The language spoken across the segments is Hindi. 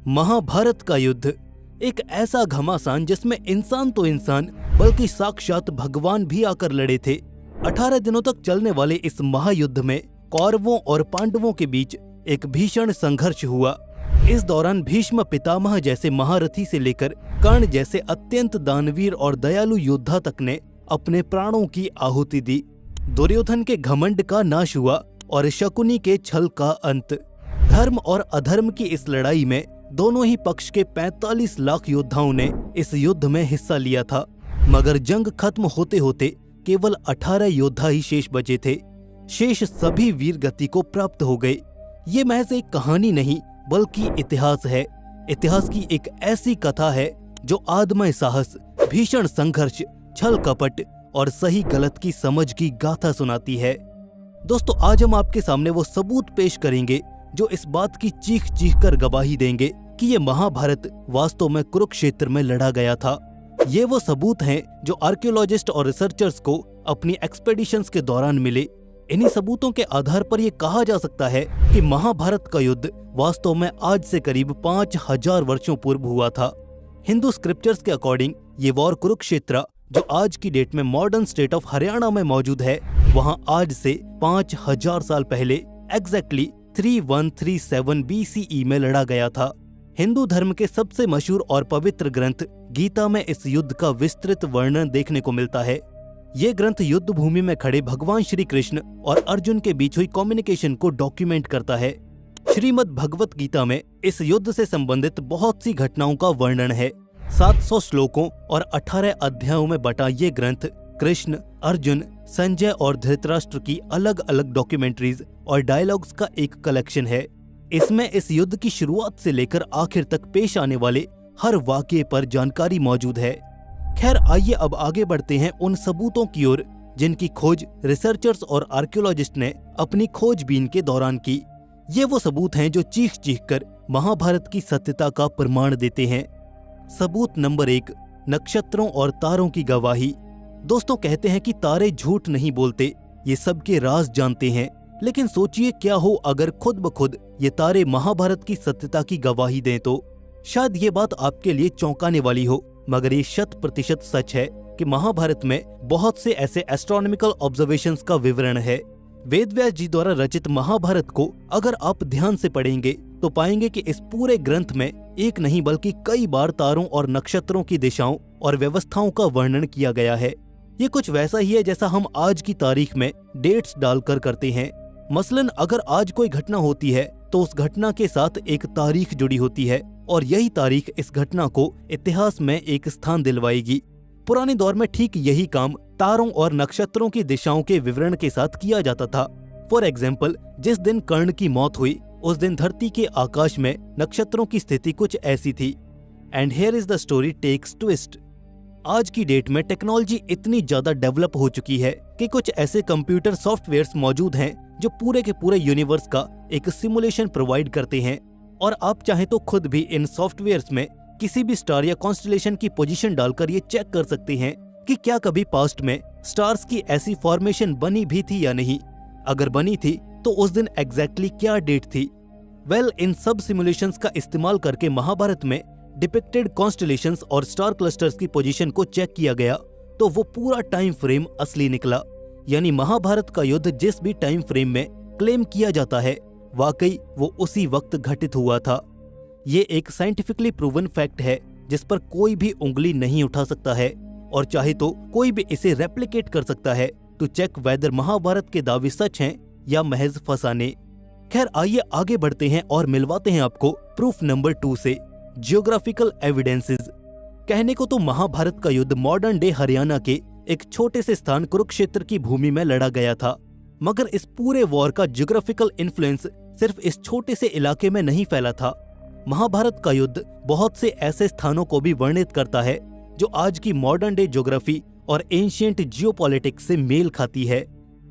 महाभारत का युद्ध एक ऐसा घमासान जिसमें इंसान तो इंसान बल्कि साक्षात भगवान भी आकर लड़े थे। 18 दिनों तक चलने वाले इस महायुद्ध में कौरवों और पांडवों के बीच एक भीषण संघर्ष हुआ। इस दौरान भीष्म पितामह जैसे महारथी से लेकर कर्ण जैसे अत्यंत दानवीर और दयालु योद्धा तक ने अपने प्राणों की आहुति दी। दुर्योधन के घमंड का नाश हुआ और शकुनी के छल का अंत। धर्म और अधर्म की इस लड़ाई में दोनों ही पक्ष के 45 लाख योद्धाओं ने इस युद्ध में हिस्सा लिया था, मगर जंग खत्म होते होते केवल 18 योद्धा ही शेष बचे थे। शेष सभी वीर गति को प्राप्त हो गए। ये महज एक कहानी नहीं बल्कि इतिहास है। इतिहास की एक ऐसी कथा है जो आदमय साहस, भीषण संघर्ष, छल कपट और सही गलत की समझ की गाथा सुनाती है। दोस्तों, आज हम आपके सामने वो सबूत पेश करेंगे जो इस बात की चीख चीख कर गवाही देंगे कि ये महाभारत वास्तव में कुरुक्षेत्र में लड़ा गया था। ये वो सबूत हैं जो आर्कियोलॉजिस्ट और रिसर्चर्स को अपनी एक्सपेडिशंस के दौरान मिले। इन्हीं सबूतों के आधार पर ये कहा जा सकता है कि महाभारत का युद्ध वास्तव में आज से करीब 5000 वर्षों पूर्व हुआ था। हिंदू स्क्रिप्चर्स के अकॉर्डिंग ये वॉर कुरुक्षेत्र, जो आज की डेट में मॉडर्न स्टेट ऑफ हरियाणा में मौजूद है, वहां आज से 5000 साल पहले एग्जैक्टली 3137 BCE में लड़ा गया था। हिंदू धर्म के सबसे मशहूर और पवित्र ग्रंथ गीता में इस युद्ध का विस्तृत वर्णन देखने को मिलता है। ये ग्रंथ युद्ध भूमि में खड़े भगवान श्री कृष्ण और अर्जुन के बीच हुई कम्युनिकेशन को डॉक्यूमेंट करता है। श्रीमद् भगवत गीता में इस युद्ध से संबंधित बहुत सी घटनाओं का वर्णन है। 700 श्लोकों और 18 अध्यायों में बटा ये ग्रंथ कृष्ण, अर्जुन, संजय और धृतराष्ट्र की अलग अलग डॉक्यूमेंट्रीज और डायलॉग्स का एक कलेक्शन है। इसमें इस युद्ध की शुरुआत से लेकर आखिर तक पेश आने वाले हर वाकये पर जानकारी मौजूद है। खैर, आइए अब आगे बढ़ते हैं उन सबूतों की ओर जिनकी खोज रिसर्चर्स और आर्कियोलॉजिस्ट ने अपनी खोजबीन के दौरान की। ये वो सबूत हैं जो चीख चीख कर महाभारत की सत्यता का प्रमाण देते हैं। सबूत नंबर 1, नक्षत्रों और तारों की गवाही। दोस्तों, कहते हैं कि तारे झूठ नहीं बोलते, ये सबके राज जानते हैं। लेकिन सोचिए क्या हो अगर खुद ब खुद ये तारे महाभारत की सत्यता की गवाही दें तो। शायद ये बात आपके लिए चौंकाने वाली हो, मगर ये 100% सच है कि महाभारत में बहुत से ऐसे एस्ट्रोनॉमिकल ऑब्जर्वेशंस का विवरण है। वेदव्यास जी द्वारा रचित महाभारत को अगर आप ध्यान से पढ़ेंगे तो पाएंगे कि इस पूरे ग्रंथ में एक नहीं बल्कि कई बार तारों और नक्षत्रों की दिशाओं और व्यवस्थाओं का वर्णन किया गया है। ये कुछ वैसा ही है जैसा हम आज की तारीख में डेट्स डालकर करते हैं। मसलन अगर आज कोई घटना होती है तो उस घटना के साथ एक तारीख जुड़ी होती है और यही तारीख इस घटना को इतिहास में एक स्थान दिलवाएगी। पुराने दौर में ठीक यही काम तारों और नक्षत्रों की दिशाओं के विवरण के साथ किया जाता था। फॉर एग्जाम्पल, जिस दिन कर्ण की मौत हुई उस दिन धरती के आकाश में नक्षत्रों की स्थिति कुछ ऐसी थी। And here is the story takes twist. आज की डेट में टेक्नोलॉजी इतनी ज्यादा डेवलप हो चुकी है कि कुछ ऐसे कंप्यूटर सॉफ्टवेयर्स मौजूद हैं जो पूरे के पूरे यूनिवर्स का एक सिमुलेशन प्रोवाइड करते हैं। और आप चाहें तो खुद भी इन सॉफ्टवेयर्स में किसी भी स्टार या कॉन्स्टेलेशन की पोजीशन डालकर ये चेक कर सकते हैं कि क्या कभी पास्ट में स्टार्स की ऐसी फॉर्मेशन बनी भी थी या नहीं। अगर बनी थी तो उस दिन एग्जैक्टली क्या डेट थी। इन सब सिमुलेशंस का इस्तेमाल करके महाभारत में डिपिक्टेड कॉन्स्टेलेशंस और स्टार क्लस्टर्स की पोजीशन को चेक किया गया तो वो पूरा टाइम फ्रेम असली निकला। यानी महाभारत का युद्ध जिस भी टाइम फ्रेम में क्लेम किया जाता है वाकई वो उसी वक्त घटित हुआ था। ये एक साइंटिफिकली प्रूवन फैक्ट है जिस पर कोई भी उंगली नहीं उठा सकता है और चाहे तो कोई भी इसे रेप्लिकेट कर सकता है टू चेक वेदर महाभारत के दावे सच हैं या महज फसाने। खैर, आइए आगे बढ़ते हैं और मिलवाते हैं आपको प्रूफ नंबर 2 से, जियोग्राफिकल एविडेंसेस। कहने को तो महाभारत का युद्ध मॉडर्न डे हरियाणा के एक छोटे से स्थान कुरुक्षेत्र की भूमि में लड़ा गया था, मगर इस पूरे वॉर का जियोग्राफिकल इन्फ्लुएंस सिर्फ इस छोटे से इलाके में नहीं फैला था। महाभारत का युद्ध बहुत से ऐसे स्थानों को भी वर्णित करता है जो आज की मॉडर्न डे ज्योग्राफी और एंशिएंट जियोपॉलिटिक्स से मेल खाती है।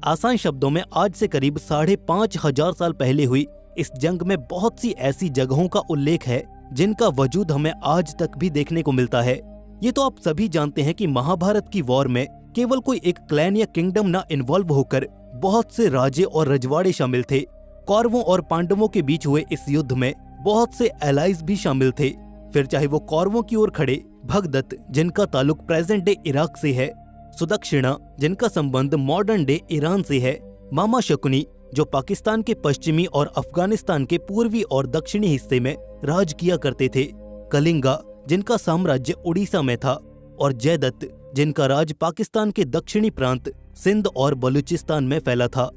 आसान शब्दों में आज से करीब 5500 साल पहले हुई इस जंग में बहुत सी ऐसी जगहों का उल्लेख है जिनका वजूद हमें आज तक भी देखने को मिलता है। ये तो आप सभी जानते हैं कि महाभारत की वॉर में केवल कोई एक क्लैन या किंगडम ना इन्वॉल्व होकर बहुत से राजे और रजवाड़े शामिल थे। कौरवों और पांडवों के बीच हुए इस युद्ध में बहुत से एलाइज भी शामिल थे। फिर चाहे वो कौरवों की ओर खड़े भगदत्त जिनका ताल्लुक प्रेजेंट डे इराक से है, सुदक्षिणा जिनका संबंध मॉडर्न डे ईरान से है, मामा शकुनी जो पाकिस्तान के पश्चिमी और अफगानिस्तान के पूर्वी और दक्षिणी हिस्से में राज किया करते थे, कलिंगा जिनका साम्राज्य उड़ीसा में था, और जयदत्त जिनका राज पाकिस्तान के दक्षिणी प्रांत सिंध और बलूचिस्तान में फैला था।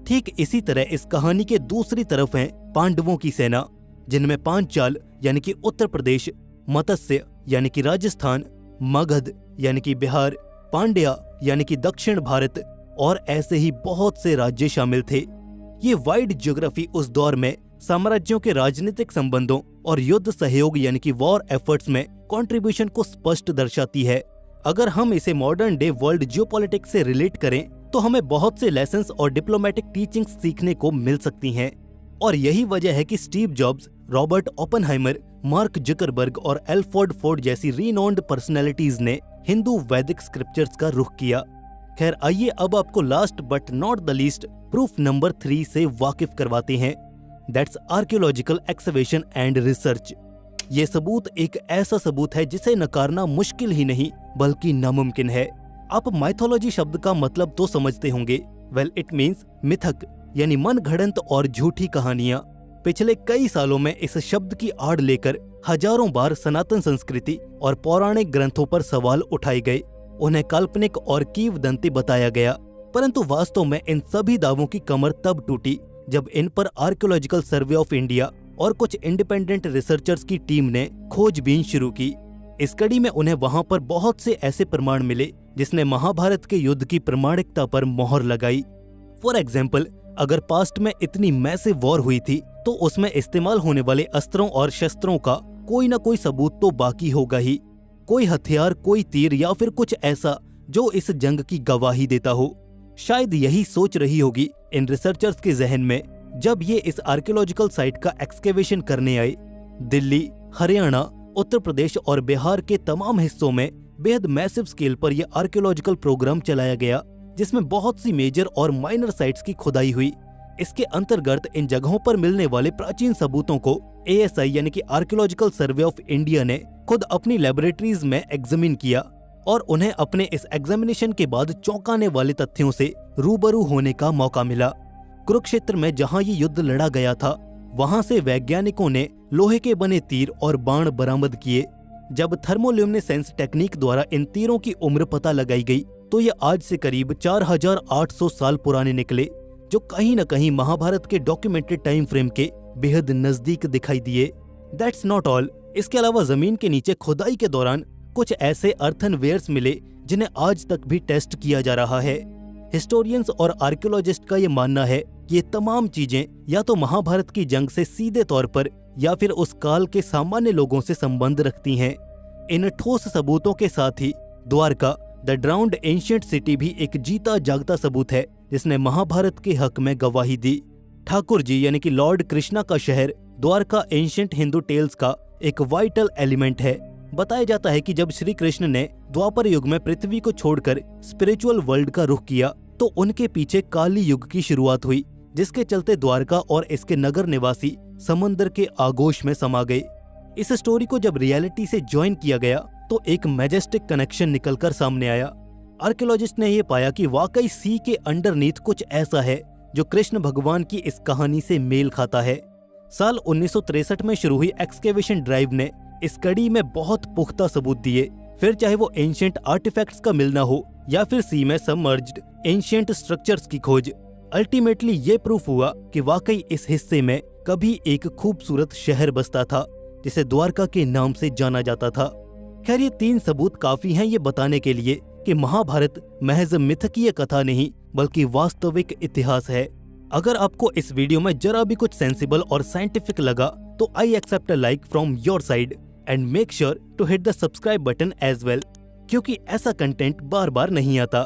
ठीक इसी तरह इस कहानी के दूसरी तरफ है पांडवों की सेना, जिनमें पांचाल यानी कि उत्तर प्रदेश, मत्स्य यानी कि राजस्थान, मगध यानी कि बिहार, पांड्या यानी कि दक्षिण भारत और ऐसे ही बहुत से राज्य शामिल थे। ये वाइड ज्योग्राफी उस दौर में साम्राज्यों के राजनीतिक संबंधों और युद्ध सहयोग यानी कि वॉर एफर्ट्स में कंट्रीब्यूशन को स्पष्ट दर्शाती है। अगर हम इसे मॉडर्न डे वर्ल्ड जियोपॉलिटिक्स से रिलेट करें तो हमें बहुत से लेसन्स और डिप्लोमेटिक टीचिंग्स सीखने को मिल सकती हैं। और यही वजह है कि Steve jobs, Robert Oppenheimer, mark Zuckerberg और एल्फ्रेड फोर्ड जैसी रीनोन्ड पर्सनैलिटीज ने हिंदू वैदिक स्क्रिप्चर्स का रुख किया। खैर आइए अब आपको last but not the least proof number 3 से वाकिफ करवाते हैं। That's archaeological excavation and research. ये सबूत एक ऐसा सबूत है जिसे नकारना मुश्किल ही नहीं बल्कि नामुमकिन है। आप माइथोलॉजी शब्द का मतलब तो समझते होंगे। वेल इट मीन्स मिथक यानी मन घड़ंत और झूठी कहानियां। पिछले कई सालों में इस शब्द की आड़ लेकर हजारों बार सनातन संस्कृति और पौराणिक ग्रंथों पर सवाल उठाए गए, उन्हें काल्पनिक और किंवदंती बताया गया, परंतु वास्तव में इन सभी दावों की कमर तब टूटी जब इन पर आर्कियोलॉजिकल सर्वे ऑफ इंडिया और कुछ इंडिपेंडेंट रिसर्चर्स की टीम ने खोजबीन शुरू की। इस कड़ी में उन्हें वहां पर बहुत से ऐसे प्रमाण मिले जिसने महाभारत के युद्ध की प्रामाणिकता पर मोहर लगाई। फॉर एग्जाम्पल, अगर पास्ट में इतनी मैसिव वॉर हुई थी तो उसमें इस्तेमाल होने वाले अस्त्रों और शस्त्रों का कोई न कोई सबूत तो बाकी होगा ही। कोई हथियार, कोई तीर या फिर कुछ ऐसा जो इस जंग की गवाही देता हो। शायद यही सोच रही होगी इन रिसर्चर्स के जहन में जब ये इस आर्कियोलॉजिकल साइट का एक्सकेवेशन करने आए। दिल्ली, हरियाणा, उत्तर प्रदेश और बिहार के तमाम हिस्सों में बेहद मैसिव स्केल पर यह आर्कियोलॉजिकल प्रोग्राम चलाया गया, जिसमें बहुत सी मेजर और माइनर साइट्स की खुदाई हुई। इसके अंतर्गत इन जगहों पर मिलने वाले प्राचीन सबूतों को ASI यानी कि आर्कियोलॉजिकल सर्वे ऑफ इंडिया ने खुद अपनी लेबोरेटरीज में एग्जामिन किया और उन्हें अपने इस एग्जामिनेशन के बाद चौंकाने वाले तथ्यों से रूबरू होने का मौका मिला। कुरुक्षेत्र में जहां ये युद्ध लड़ा गया था, वहां से वैज्ञानिकों ने लोहे के बने तीर और बाण बरामद किए। जब थर्मोल्यूमिनेसेंस टेक्निक द्वारा इन तीरों की उम्र पता लगाई गई तो ये आज से करीब 4800 साल पुराने निकले, जो कहीं न कहीं महाभारत के डॉक्यूमेंटेड टाइम फ्रेम के बेहद नजदीक दिखाई दिए। दैट्स नॉट ऑल, इसके अलावा जमीन के नीचे खुदाई के दौरान कुछ ऐसे अर्थनवेयर्स मिले जिन्हें आज तक भी टेस्ट किया जा रहा है। हिस्टोरियंस और आर्कियोलॉजिस्ट का ये मानना है कि ये तमाम चीजें या तो महाभारत की जंग से सीधे तौर पर या फिर उस काल के सामान्य लोगों से संबंध रखती हैं। इन ठोस सबूतों के साथ ही Dwarka the drowned ancient city भी एक जीता जागता सबूत है जिसने महाभारत के हक में गवाही दी। ठाकुर जी यानी कि लॉर्ड कृष्णा का शहर द्वारका एंशिएंट हिंदू टेल्स का एक वाइटल एलिमेंट है। बताया जाता है कि जब श्री कृष्ण ने द्वापर युग में पृथ्वी को छोड़कर स्पिरिचुअल वर्ल्ड का रुख किया तो उनके पीछे काली युग की शुरुआत हुई, जिसके चलते द्वारका और इसके नगर निवासी समंदर के आगोश में समा गए। इस स्टोरी को जब रियलिटी से ज्वाइन किया गया तो एक मैजेस्टिक कनेक्शन निकलकर सामने आया। आर्कियोलॉजिस्ट ने यह पाया कि वाकई सी के अंडरनीथ कुछ ऐसा है जो कृष्ण भगवान की इस कहानी से मेल खाता है। साल 1963 में शुरू हुई एक्सकेवेशन ड्राइव ने इस कड़ी में बहुत पुख्ता सबूत दिए, फिर चाहे वो एंशिएंट आर्टिफैक्ट्स का मिलना हो या फिर सी में सबमर्ज्ड एंशिएंट स्ट्रक्चर्स की खोज। अल्टीमेटली ये प्रूफ हुआ कि वाकई इस हिस्से में कभी एक खूबसूरत शहर बसता था जिसे द्वारका के नाम से जाना जाता था। खैर ये 3 सबूत काफी हैं ये बताने के लिए कि महाभारत महज मिथकीय कथा नहीं बल्कि वास्तविक इतिहास है। अगर आपको इस वीडियो में जरा भी कुछ सेंसिबल और साइंटिफिक लगा तो I accept a like from your side and make sure to hit the subscribe button as well, क्योंकि ऐसा कंटेंट बार बार नहीं आता।